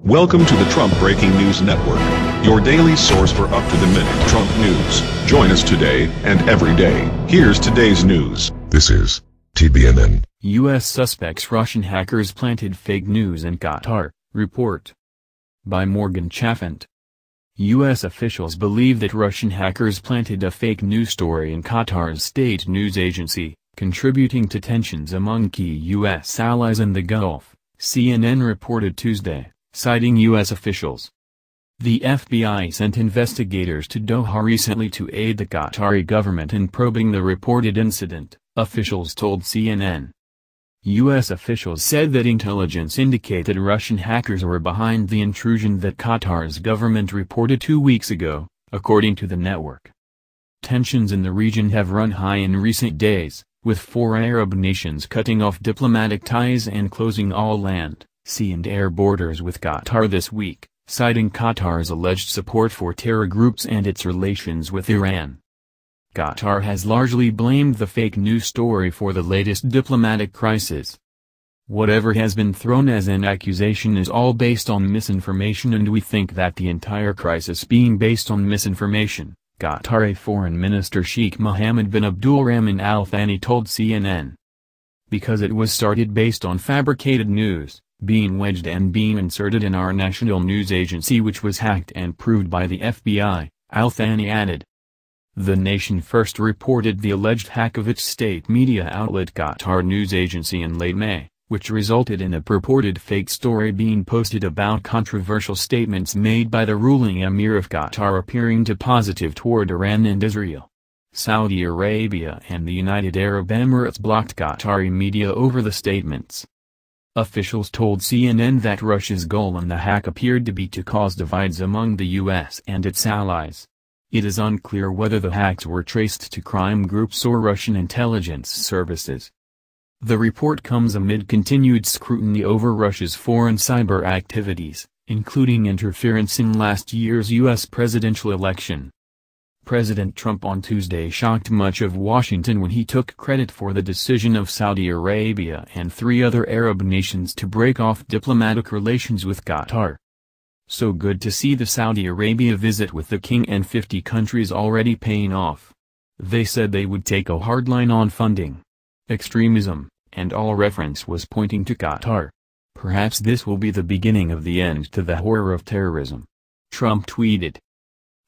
Welcome to the Trump Breaking News Network, your daily source for up-to-the-minute Trump news. Join us today and every day. Here's today's news. This is TBNN. U.S. suspects Russian hackers planted fake news in Qatar, report by Morgan Chaffant. U.S. officials believe that Russian hackers planted a fake news story in Qatar's state news agency, contributing to tensions among key U.S. allies in the Gulf, CNN reported Tuesday, citing U.S. officials. The FBI sent investigators to Doha recently to aid the Qatari government in probing the reported incident, officials told CNN. U.S. officials said that intelligence indicated Russian hackers were behind the intrusion that Qatar's government reported 2 weeks ago, according to the network. Tensions in the region have run high in recent days, with 4 Arab nations cutting off diplomatic ties and closing all land, sea and air borders with Qatar this week, citing Qatar's alleged support for terror groups and its relations with Iran. Qatar has largely blamed the fake news story for the latest diplomatic crisis. Whatever has been thrown as an accusation is all based on misinformation, and we think that the entire crisis being based on misinformation, Qatari Foreign Minister Sheikh Mohammed bin Abdulrahman Al Thani told CNN. Because it was started based on fabricated news, being wedged and being inserted in our national news agency, which was hacked and proved by the FBI, Al Thani added. The nation first reported the alleged hack of its state media outlet Qatar News Agency in late May, which resulted in a purported fake story being posted about controversial statements made by the ruling Emir of Qatar appearing to positive toward Iran and Israel. Saudi Arabia and the United Arab Emirates blocked Qatari media over the statements. Officials told CNN that Russia's goal in the hack appeared to be to cause divides among the U.S. and its allies. It is unclear whether the hacks were traced to crime groups or Russian intelligence services. The report comes amid continued scrutiny over Russia's foreign cyber activities, including interference in last year's U.S. presidential election. President Trump on Tuesday shocked much of Washington when he took credit for the decision of Saudi Arabia and 3 other Arab nations to break off diplomatic relations with Qatar. So good to see the Saudi Arabia visit with the king and 50 countries already paying off. They said they would take a hard line on funding extremism, and all reference was pointing to Qatar. Perhaps this will be the beginning of the end to the horror of terrorism. Trump tweeted.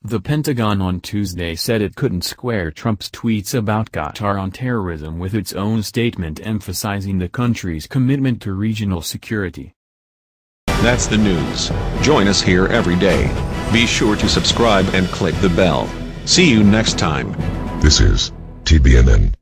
The Pentagon on Tuesday said it couldn't square Trump's tweets about Qatar on terrorism with its own statement emphasizing the country's commitment to regional security. That's the news. Join us here every day. Be sure to subscribe and click the bell. See you next time. This is TBNN.